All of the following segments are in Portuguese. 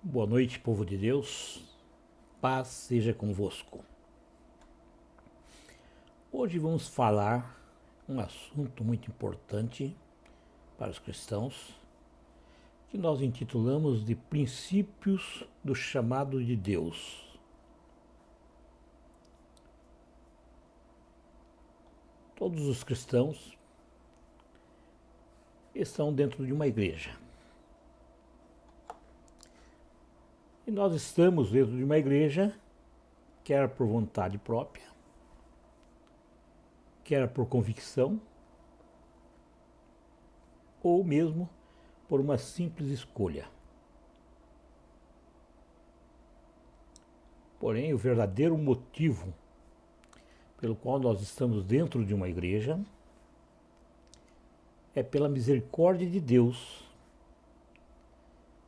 Boa noite, povo de Deus. Paz seja convosco. Hoje vamos falar um assunto muito importante para os cristãos, que nós intitulamos de Princípios do Chamado de Deus. Todos os cristãos estão dentro de uma igreja. E nós estamos dentro de uma igreja, quer por vontade própria, quer por convicção, ou mesmo por uma simples escolha. Porém, o verdadeiro motivo pelo qual nós estamos dentro de uma igreja é pela misericórdia de Deus,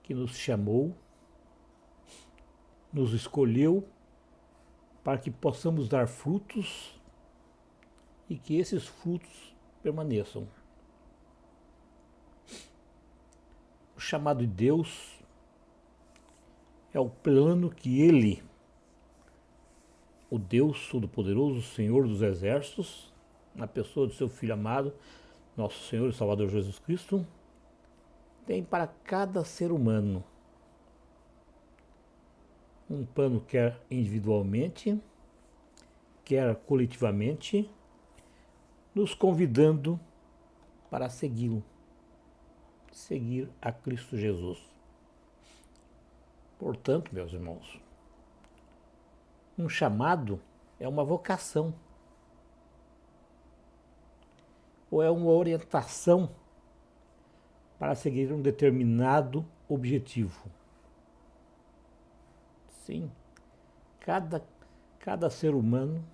que nos chamou, nos escolheu para que possamos dar frutos e que esses frutos permaneçam. O chamado de Deus é o plano que Ele, o Deus Todo-Poderoso, o Senhor dos Exércitos, na pessoa do seu Filho amado, nosso Senhor e Salvador Jesus Cristo, tem para cada ser humano. Um plano quer individualmente, quer coletivamente, nos convidando para segui-lo, seguir a Cristo Jesus. Portanto, meus irmãos, um chamado é uma vocação, ou é uma orientação para seguir um determinado objetivo. Sim, cada ser humano,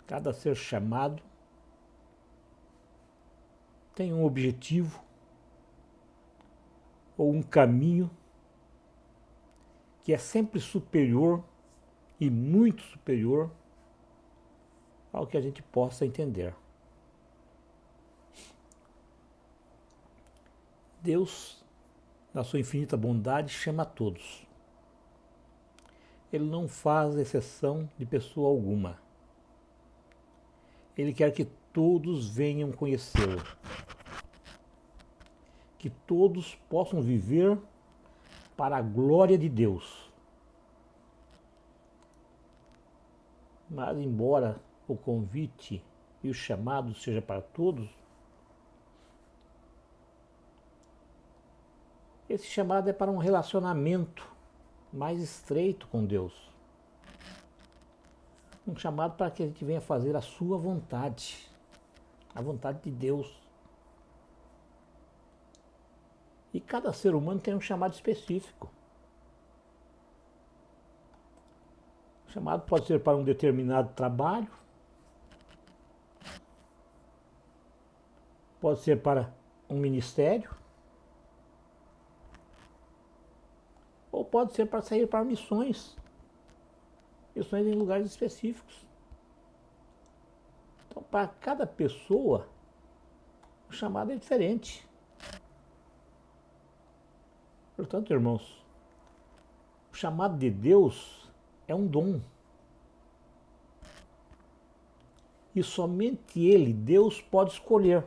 cada ser chamado, tem um objetivo ou um caminho que é sempre superior e muito superior ao que a gente possa entender. Deus, na sua infinita bondade, chama a todos. Ele não faz exceção de pessoa alguma. Ele quer que todos venham conhecê-lo. Que todos possam viver para a glória de Deus. Mas, embora o convite e o chamado seja para todos, esse chamado é para um relacionamento mais estreito com Deus. Um chamado para que a gente venha fazer a sua vontade, a vontade de Deus. E cada ser humano tem um chamado específico. O chamado pode ser para um determinado trabalho, pode ser para um ministério, ou pode ser para sair para missões em lugares específicos. Então, para cada pessoa, o chamado é diferente. Portanto, irmãos, o chamado de Deus é um dom. E somente Ele, Deus, pode escolher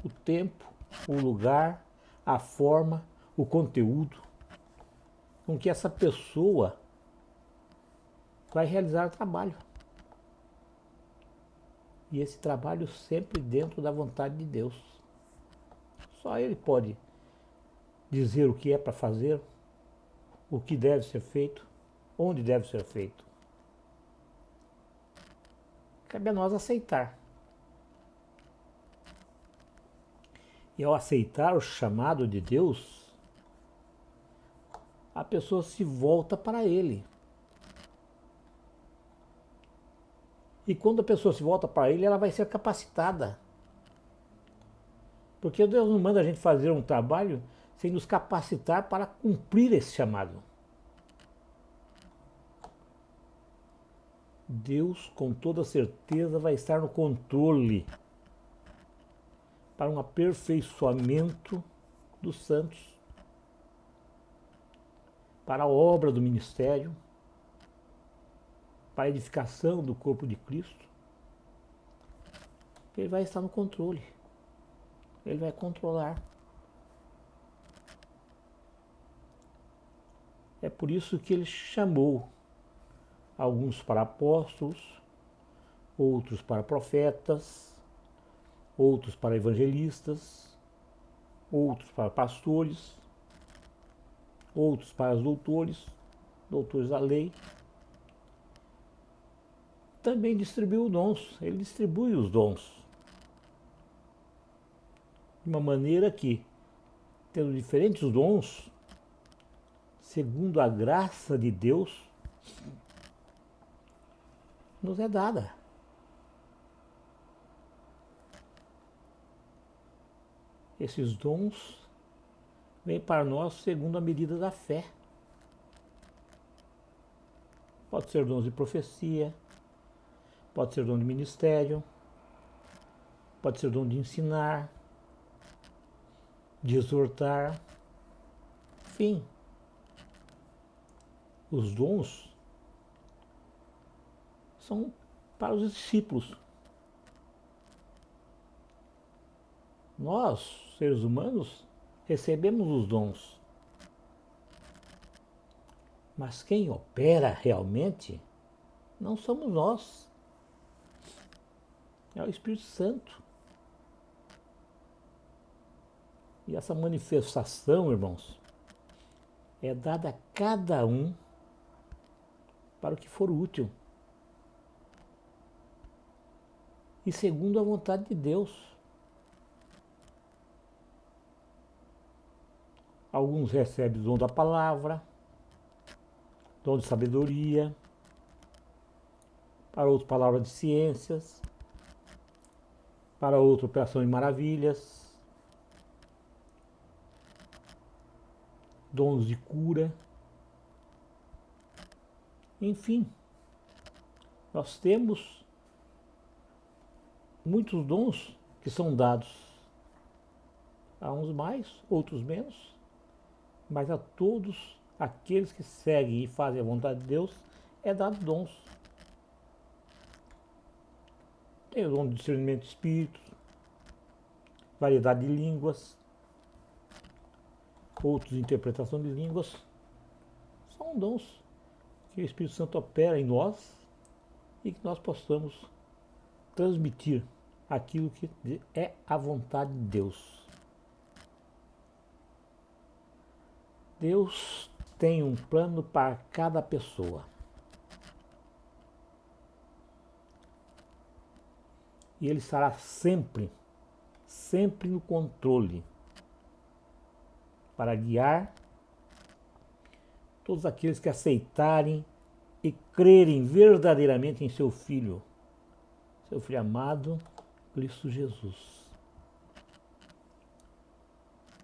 o tempo, o lugar, a forma, o conteúdo com que essa pessoa vai realizar o trabalho. E esse trabalho sempre dentro da vontade de Deus. Só Ele pode dizer o que é para fazer, o que deve ser feito, onde deve ser feito. Cabe a nós aceitar. E ao aceitar o chamado de Deus, a pessoa se volta para Ele. E quando a pessoa se volta para Ele, ela vai ser capacitada. Porque Deus não manda a gente fazer um trabalho sem nos capacitar para cumprir esse chamado. Deus, com toda certeza, vai estar no controle para um aperfeiçoamento dos santos. para a obra do ministério, para a edificação do corpo de Cristo, ele vai estar no controle. Ele vai controlar. É por isso que ele chamou alguns para apóstolos, outros para profetas, outros para evangelistas, outros para pastores, outros para os doutores da lei. Também distribuiu dons, ele distribui os dons. De uma maneira que, tendo diferentes dons, segundo a graça de Deus, nos é dada. Esses dons vêm para nós segundo a medida da fé. Pode ser dons de profecia, pode ser dom de ministério, pode ser dom de ensinar, de exortar, enfim. Os dons são para os discípulos. Nós, seres humanos, recebemos os dons. Mas quem opera realmente não somos nós. É o Espírito Santo. E essa manifestação, irmãos, é dada a cada um para o que for útil. E segundo a vontade de Deus. Alguns recebem o dom da palavra, dom de sabedoria, para outros palavra de ciências, para outro operação de maravilhas, dons de cura. Enfim, nós temos muitos dons que são dados a uns mais, outros menos, mas a todos aqueles que seguem e fazem a vontade de Deus é dado dons. Tem o dom de discernimento de espíritos, variedade de línguas, outros de interpretação de línguas. São dons que o Espírito Santo opera em nós e que nós possamos transmitir aquilo que é a vontade de Deus. Deus tem um plano para cada pessoa. E Ele estará sempre no controle para guiar todos aqueles que aceitarem e crerem verdadeiramente em seu Filho amado, Cristo Jesus.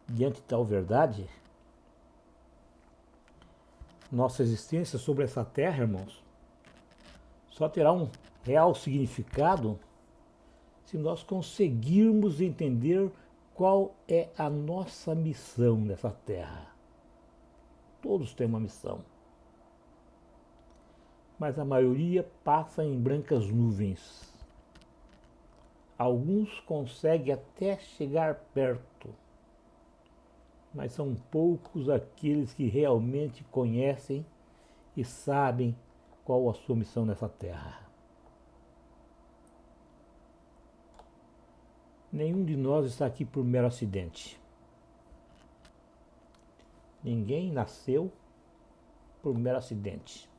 Diante de tal verdade, nossa existência sobre essa terra, irmãos, só terá um real significado se nós conseguirmos entender qual é a nossa missão nessa terra. Todos têm uma missão, mas a maioria passa em brancas nuvens. Alguns conseguem até chegar perto, mas são poucos aqueles que realmente conhecem e sabem qual a sua missão nessa terra. Nenhum de nós está aqui por mero acidente. Ninguém nasceu por mero acidente.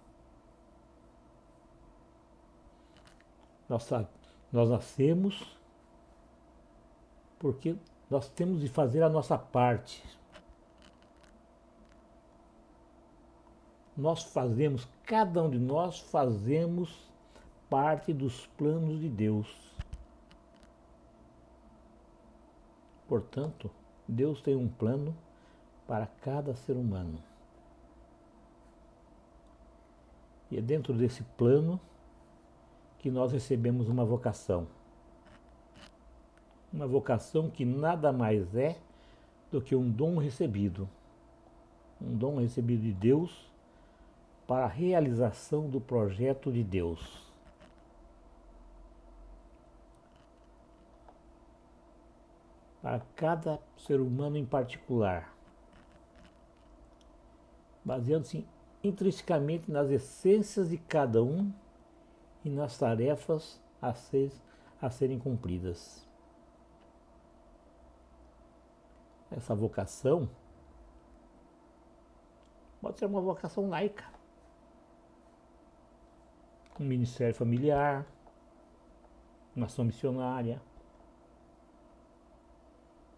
Nós nascemos porque nós temos de fazer a nossa parte. Cada um de nós fazemos parte dos planos de Deus. Portanto, Deus tem um plano para cada ser humano. E é dentro desse plano que nós recebemos uma vocação. Uma vocação que nada mais é do que um dom recebido. um dom recebido de Deus para a realização do projeto de Deus. Para cada ser humano em particular, baseando-se intrinsecamente nas essências de cada um e nas tarefas a serem cumpridas. Essa vocação pode ser uma vocação laica, um ministério familiar, uma ação missionária,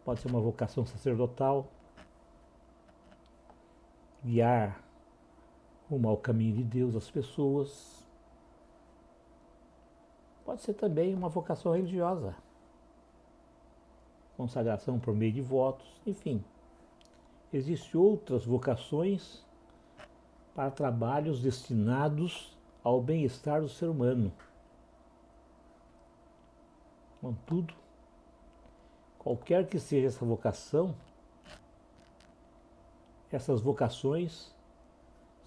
pode ser uma vocação sacerdotal, guiar rumo ao caminho de Deus as pessoas. Pode ser também uma vocação religiosa, consagração por meio de votos, enfim. Existem outras vocações para trabalhos destinados ao bem-estar do ser humano. Contudo, qualquer que seja essa vocação, essas vocações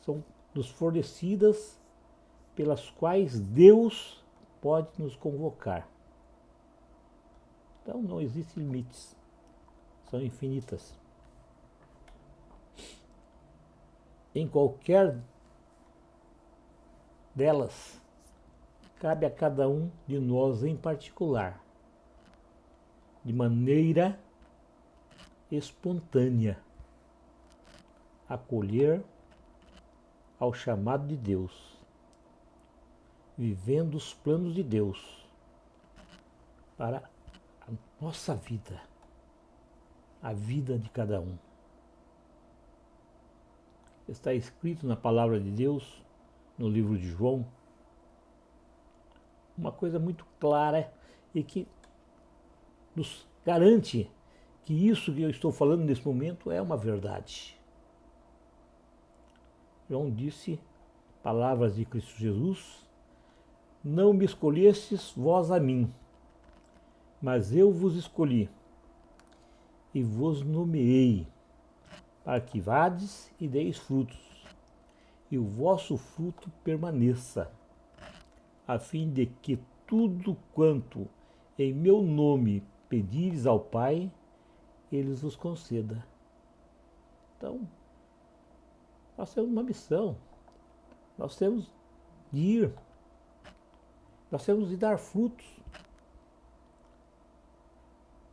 são nos fornecidas pelas quais Deus pode nos convocar. Então não existem limites, são infinitas. Em qualquer delas, cabe a cada um de nós em particular, de maneira espontânea, acolher ao chamado de Deus, vivendo os planos de Deus para a nossa vida, a vida de cada um. Está escrito na palavra de Deus, no livro de João, uma coisa muito clara e que nos garante que isso que eu estou falando nesse momento é uma verdade. João disse, palavras de Cristo Jesus: não me escolhestes vós a mim, mas eu vos escolhi e vos nomeei, para que vades e deis frutos, e o vosso fruto permaneça, a fim de que tudo quanto em meu nome pedires ao Pai, Ele vos conceda. Então, nós temos uma missão, nós temos de ir, nós temos de dar frutos,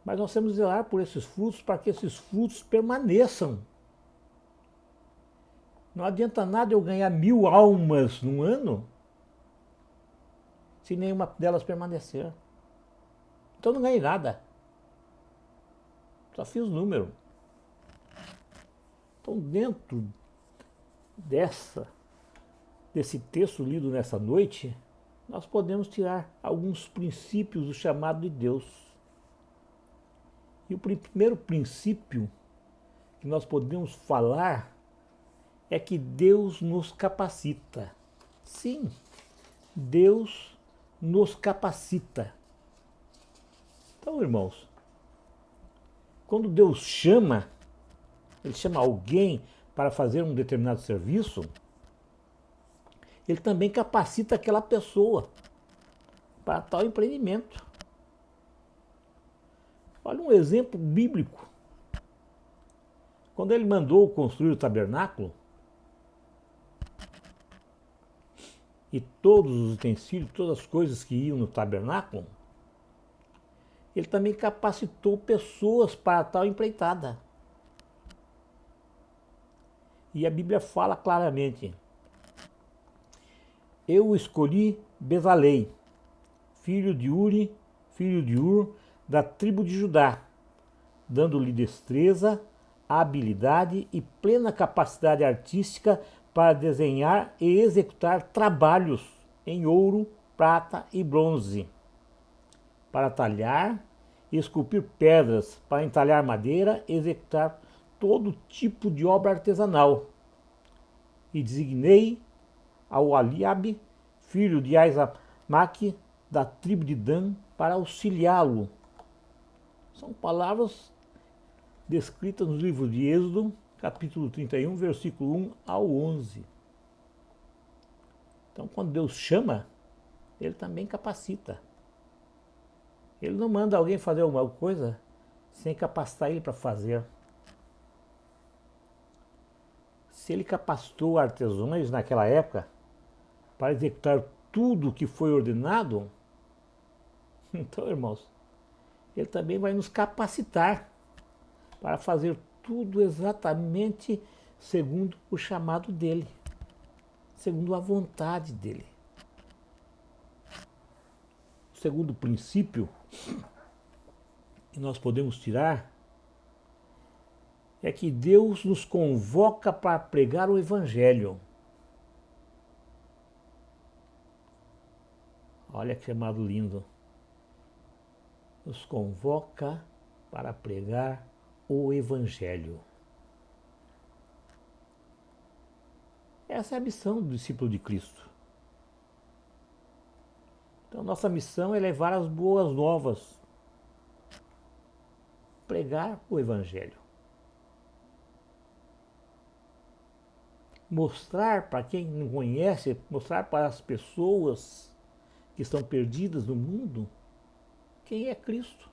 mas nós temos de zelar por esses frutos para que esses frutos permaneçam. Não adianta nada eu ganhar 1000 almas num ano se nenhuma delas permanecer. Então não ganhei nada. Só fiz número. Então dentro desse texto lido nessa noite, nós podemos tirar alguns princípios do chamado de Deus. E o primeiro princípio que nós podemos falar é que Deus nos capacita. Sim, Deus nos capacita. Então, irmãos, quando Deus chama, Ele chama alguém para fazer um determinado serviço, Ele também capacita aquela pessoa para tal empreendimento. Olha um exemplo bíblico. Quando Ele mandou construir o tabernáculo, e todos os utensílios, todas as coisas que iam no tabernáculo, Ele também capacitou pessoas para tal empreitada. E a Bíblia fala claramente: eu escolhi Bezalei, filho de Uri, filho de Ur, da tribo de Judá, dando-lhe destreza, habilidade e plena capacidade artística para desenhar e executar trabalhos em ouro, prata e bronze, para talhar e esculpir pedras, para entalhar madeira e executar todo tipo de obra artesanal. E designei ao Aliabe, filho de Aizamaque, da tribo de Dan, para auxiliá-lo. São palavras descritas no livro de Êxodo, capítulo 31, versículo 1 ao 11. Então, quando Deus chama, Ele também capacita. Ele não manda alguém fazer alguma coisa sem capacitar ele para fazer. Se Ele capacitou artesãos naquela época para executar tudo o que foi ordenado, então, irmãos, Ele também vai nos capacitar para fazer tudo exatamente segundo o chamado dEle, segundo a vontade dEle. O segundo princípio que nós podemos tirar é que Deus nos convoca para pregar o Evangelho. Olha que chamado lindo. Nos convoca para pregar o Evangelho. Essa é a missão do discípulo de Cristo. Então, nossa missão é levar as boas novas, pregar o Evangelho. Mostrar para quem não conhece, mostrar para as pessoas que estão perdidas no mundo quem é Cristo.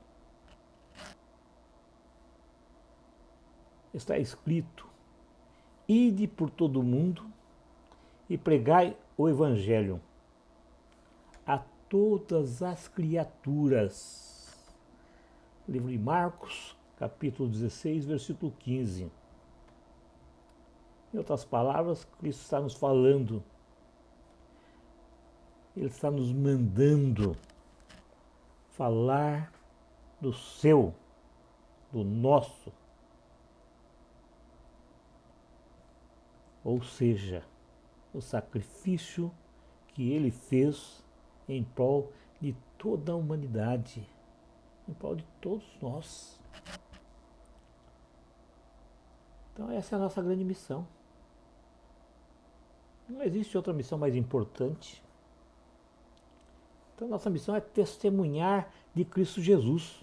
Está escrito: ide por todo o mundo e pregai o Evangelho a todas as criaturas. Livro de Marcos, capítulo 16, versículo 15. Em outras palavras, Cristo está nos falando, Ele está nos mandando falar do seu, do nosso. Ou seja, o sacrifício que Ele fez em prol de toda a humanidade, em prol de todos nós. Então essa é a nossa grande missão. Não existe outra missão mais importante. Então nossa missão é testemunhar de Cristo Jesus.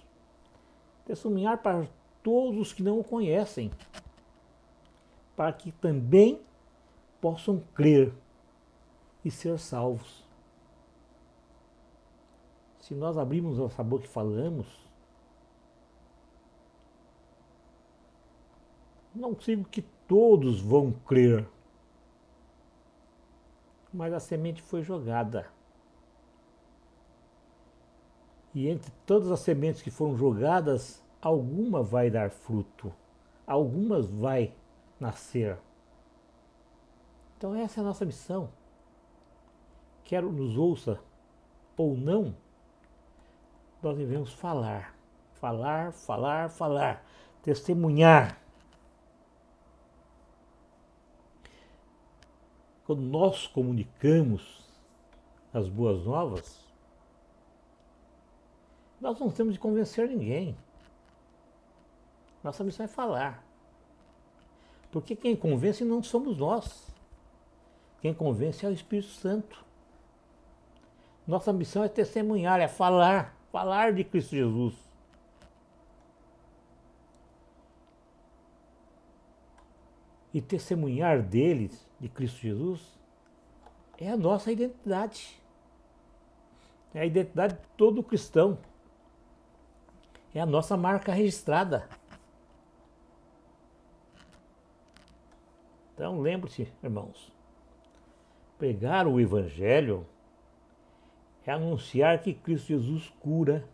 Testemunhar para todos os que não o conhecem, para que também possam crer e ser salvos. Se nós abrirmos nossa boca e falamos, não digo que todos vão crer, mas a semente foi jogada. E entre todas as sementes que foram jogadas, alguma vai dar fruto, algumas vai nascer. Então essa é a nossa missão. Quer nos ouça ou não, nós devemos falar, falar, falar, falar, testemunhar. Quando nós comunicamos as boas novas, nós não temos de convencer ninguém. Nossa missão é falar. Porque quem convence não somos nós. Quem convence é o Espírito Santo. Nossa missão é testemunhar, é falar, falar de Cristo Jesus. E testemunhar deles, de Cristo Jesus, é a nossa identidade. É a identidade de todo cristão. É a nossa marca registrada. Então lembre-se, irmãos, pregar o Evangelho é anunciar que Cristo Jesus cura,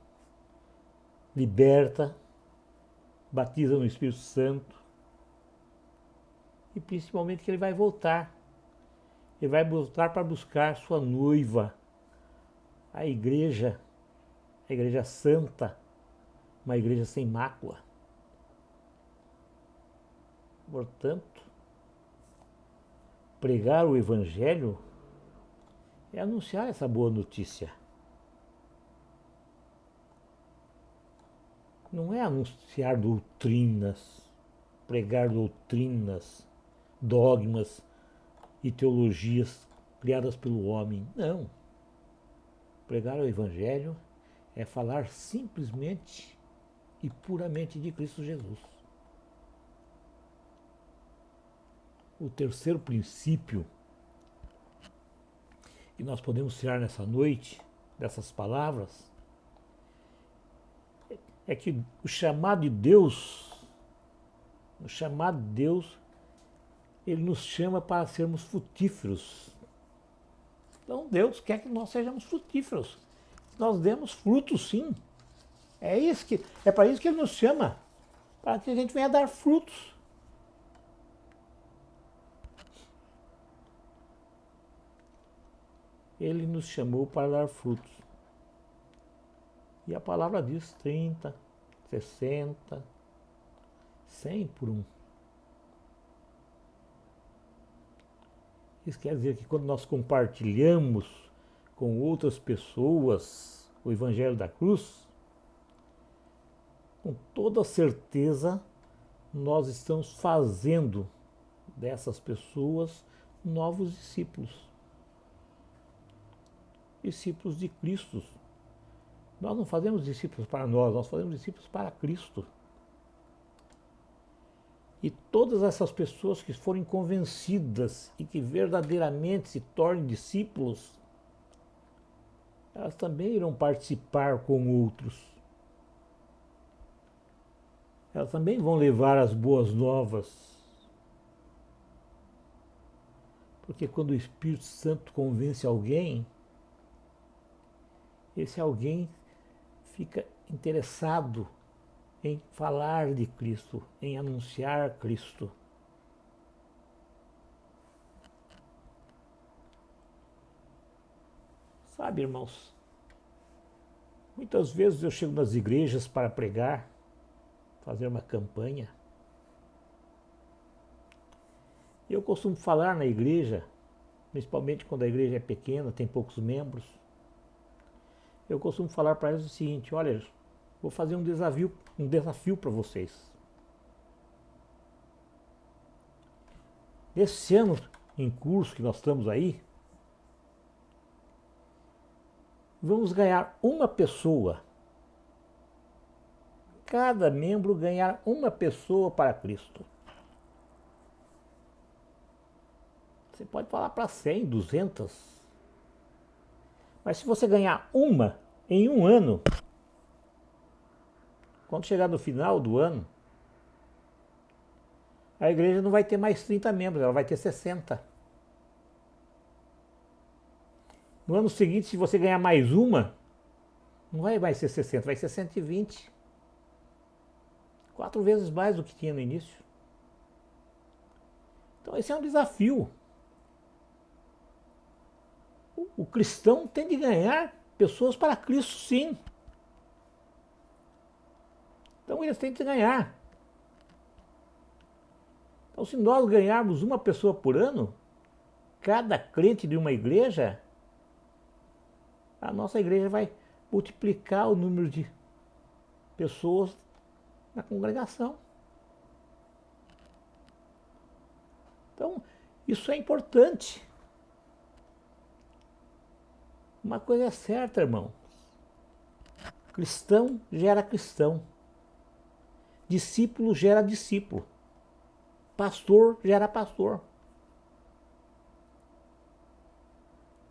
liberta, batiza no Espírito Santo e principalmente que Ele vai voltar. Ele vai voltar para buscar sua noiva, a igreja santa, uma igreja sem mácula. Portanto, pregar o Evangelho é anunciar essa boa notícia. Não é anunciar doutrinas, pregar doutrinas, dogmas e teologias criadas pelo homem. Não. Pregar o Evangelho é falar simplesmente e puramente de Cristo Jesus. O terceiro princípio que nós podemos tirar nessa noite dessas palavras é que o chamado de Deus, ele nos chama para sermos frutíferos. Então Deus quer que nós sejamos frutíferos. Nós demos frutos, sim. É para isso que ele nos chama, para que a gente venha dar frutos. Ele nos chamou para dar frutos. E a palavra diz 30, 60, 100 por um. Isso quer dizer que quando nós compartilhamos com outras pessoas o Evangelho da Cruz, com toda certeza nós estamos fazendo dessas pessoas novos discípulos. Discípulos de Cristo. Nós não fazemos discípulos para nós fazemos discípulos para Cristo. E todas essas pessoas que forem convencidas e que verdadeiramente se tornem discípulos, elas também irão participar com outros. Elas também vão levar as boas novas. Porque quando o Espírito Santo convence alguém, esse alguém fica interessado em falar de Cristo, em anunciar Cristo. Sabe, irmãos, muitas vezes eu chego nas igrejas para pregar, fazer uma campanha. E eu costumo falar na igreja, principalmente quando a igreja é pequena, tem poucos membros. Eu costumo falar para eles o seguinte: olha, vou fazer um desafio para vocês. Esse ano em curso que nós estamos aí, vamos ganhar uma pessoa. Cada membro ganhar uma pessoa para Cristo. Você pode falar para 100, 200. Mas se você ganhar uma em um ano, quando chegar no final do ano, a igreja não vai ter mais 30 membros, ela vai ter 60. No ano seguinte, se você ganhar mais uma, não vai mais ser 60, vai ser 120. 4 vezes mais do que tinha no início. Então esse é um desafio. O cristão tem de ganhar pessoas para Cristo, sim. Então eles têm de ganhar. Então se nós ganharmos uma pessoa por ano, cada crente de uma igreja, a nossa igreja vai multiplicar o número de pessoas na congregação. Então, isso é importante. Uma coisa é certa, irmão. Cristão gera cristão. Discípulo gera discípulo. Pastor gera pastor.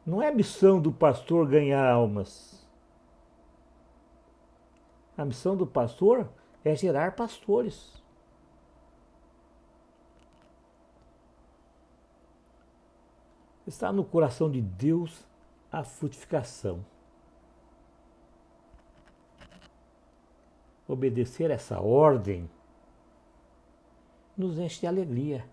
Não é a missão do pastor ganhar almas. A missão do pastor é gerar pastores. Está no coração de Deus a frutificação. Obedecer essa ordem nos enche de alegria,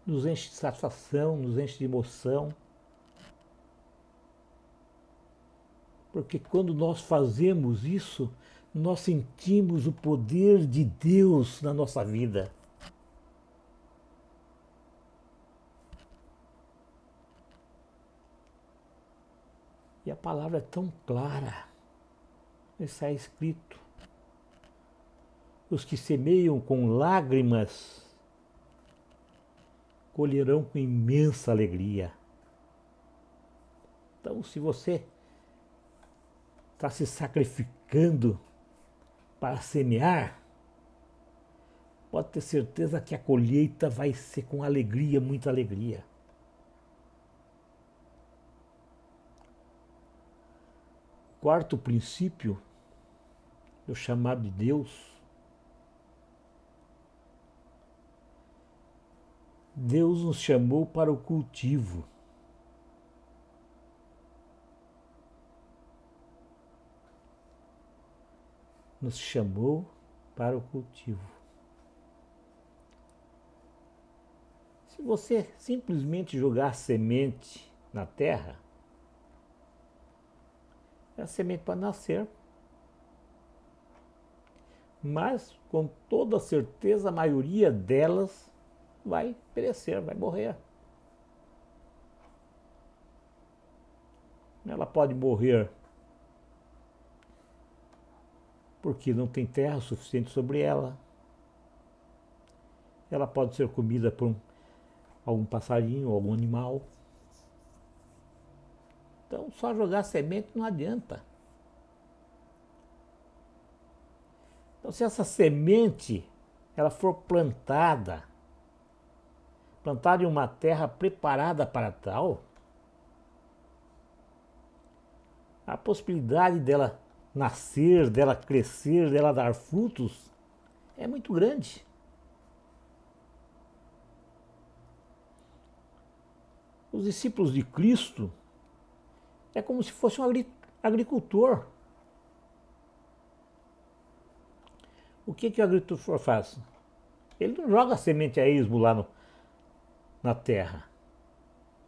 nos enche de satisfação, nos enche de emoção. Porque quando nós fazemos isso, nós sentimos o poder de Deus na nossa vida. E a palavra é tão clara. Está escrito: os que semeiam com lágrimas colherão com imensa alegria. Então, se você está se sacrificando para semear, pode ter certeza que a colheita vai ser com alegria, muita alegria. Quarto princípio do chamado de Deus. Deus nos chamou para o cultivo. Nos chamou para o cultivo. Se você simplesmente jogar semente na terra, a semente pode nascer, mas com toda certeza a maioria delas vai perecer, vai morrer. Ela pode morrer porque não tem terra suficiente sobre ela. Ela pode ser comida por algum passarinho, algum animal. Então, só jogar semente não adianta. Então, se essa semente ela for plantada em uma terra preparada para tal, a possibilidade dela nascer, dela crescer, dela dar frutos é muito grande. Os discípulos de Cristo é como se fosse um agricultor. O que o agricultor faz? Ele não joga a semente a esmo lá na terra.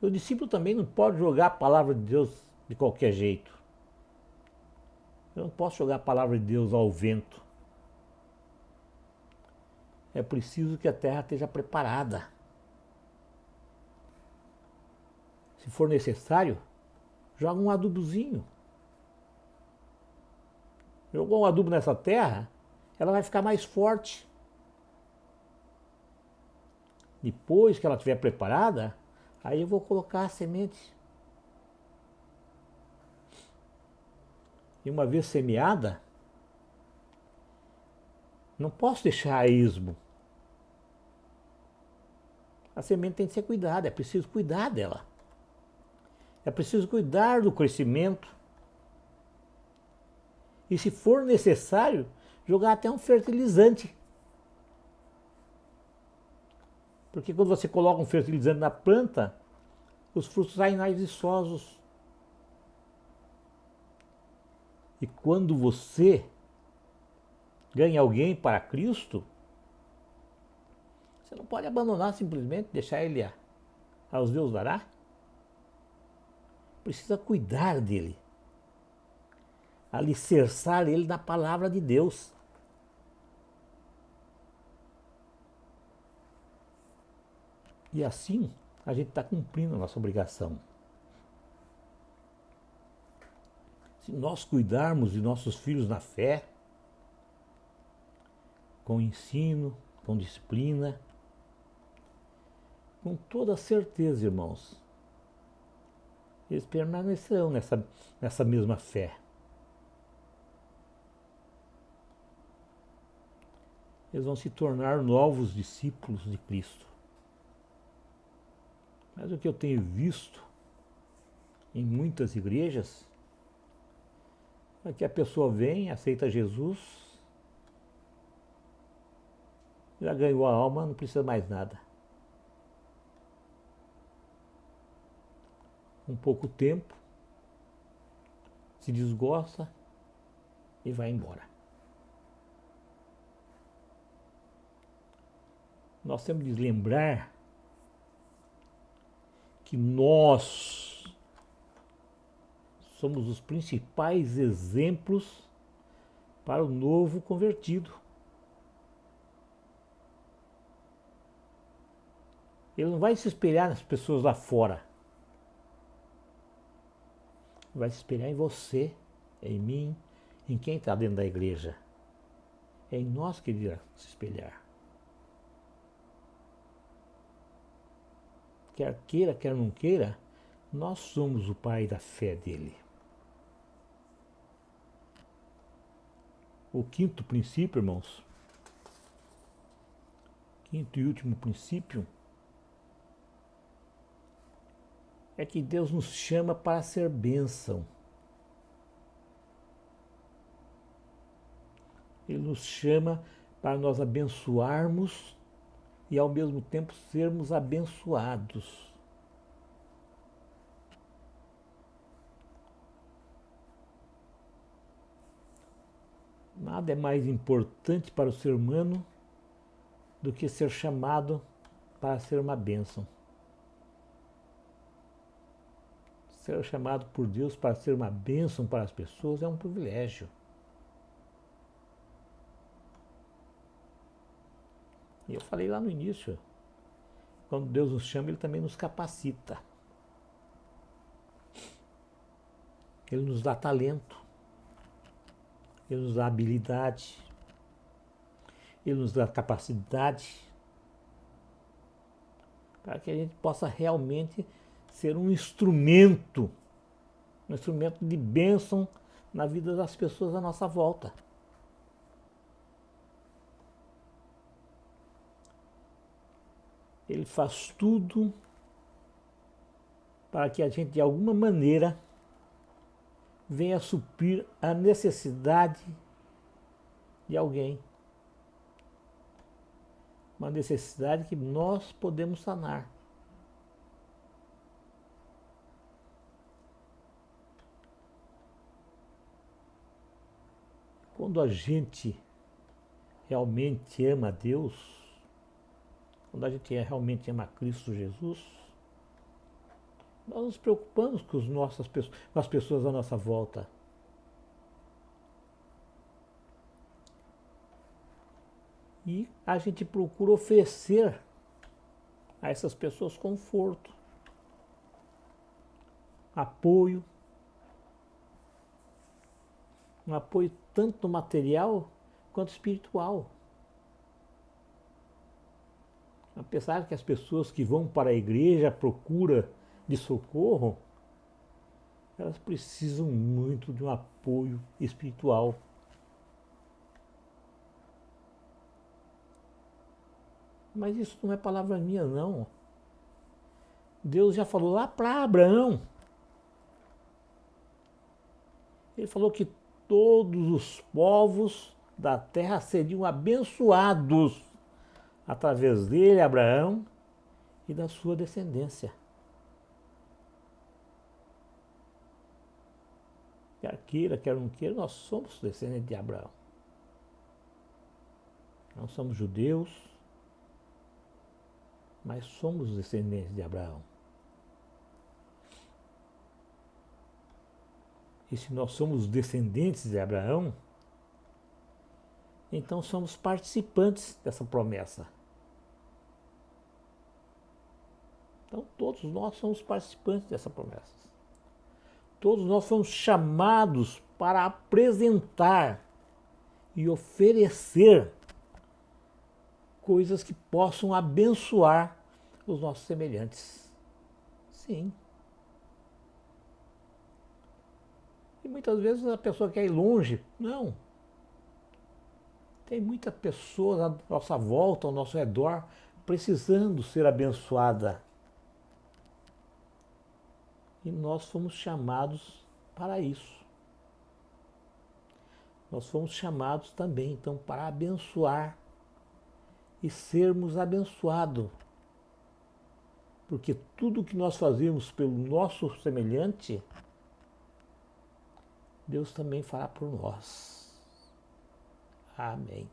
O discípulo também não pode jogar a palavra de Deus de qualquer jeito. Eu não posso jogar a palavra de Deus ao vento. É preciso que a terra esteja preparada. Se for necessário, joga um adubozinho. Jogou um adubo nessa terra, ela vai ficar mais forte. Depois que ela estiver preparada, aí eu vou colocar a semente. E uma vez semeada, não posso deixar a esmo. A semente tem que ser cuidada, é preciso cuidar dela. É preciso cuidar do crescimento. E se for necessário, jogar até um fertilizante. Porque quando você coloca um fertilizante na planta, os frutos saem mais viçosos. E quando você ganha alguém para Cristo, você não pode abandonar simplesmente, deixar ele aos Deus dará. Precisa cuidar dele. Alicerçar ele na palavra de Deus. E assim a gente está cumprindo a nossa obrigação. Se nós cuidarmos de nossos filhos na fé, com ensino, com disciplina, com toda certeza, irmãos, eles permanecerão nessa mesma fé. Eles vão se tornar novos discípulos de Cristo. Mas o que eu tenho visto em muitas igrejas é que a pessoa vem, aceita Jesus, já ganhou a alma, não precisa mais nada. Um pouco tempo, se desgosta e vai embora. Nós temos de lembrar que nós somos os principais exemplos para o novo convertido. Ele não vai se espelhar nas pessoas lá fora. Ele vai se espelhar em você, em mim, em quem está dentro da igreja. É em nós que ele irá se espelhar. Quer queira, quer não queira, nós somos o pai da fé dele. O quinto princípio, irmãos, quinto e último princípio é que Deus nos chama para ser bênção. Ele nos chama para nós abençoarmos e ao mesmo tempo sermos abençoados. Nada é mais importante para o ser humano do que ser chamado para ser uma bênção. Ser chamado por Deus para ser uma bênção para as pessoas é um privilégio. E eu falei lá no início, quando Deus nos chama, Ele também nos capacita. Ele nos dá talento, Ele nos dá habilidade, Ele nos dá capacidade para que a gente possa realmente ser um instrumento de bênção na vida das pessoas à nossa volta. Ele faz tudo para que a gente, de alguma maneira, venha suprir a necessidade de alguém. Uma necessidade que nós podemos sanar. Quando a gente realmente ama a Deus, quando a gente realmente ama Cristo Jesus, nós nos preocupamos com as pessoas à nossa volta. E a gente procura oferecer a essas pessoas conforto, apoio, um apoio tanto material quanto espiritual. Apesar que as pessoas que vão para a igreja à procura de socorro, elas precisam muito de um apoio espiritual. Mas isso não é palavra minha, não. Deus já falou lá para Abraão. Ele falou que todos os povos da terra seriam abençoados através dele, Abraão, e da sua descendência. Quer queira, quer não queira, nós somos descendentes de Abraão. Não somos judeus, mas somos descendentes de Abraão. E se nós somos descendentes de Abraão, então somos participantes dessa promessa. Então todos nós somos participantes dessa promessa. Todos nós fomos chamados para apresentar e oferecer coisas que possam abençoar os nossos semelhantes. Sim. E muitas vezes a pessoa quer ir longe. Não. Tem muita pessoa à nossa volta, ao nosso redor, precisando ser abençoada. E nós fomos chamados para isso. Nós fomos chamados também, então, para abençoar e sermos abençoados. Porque tudo que nós fazemos pelo nosso semelhante, Deus também fará por nós. Amém.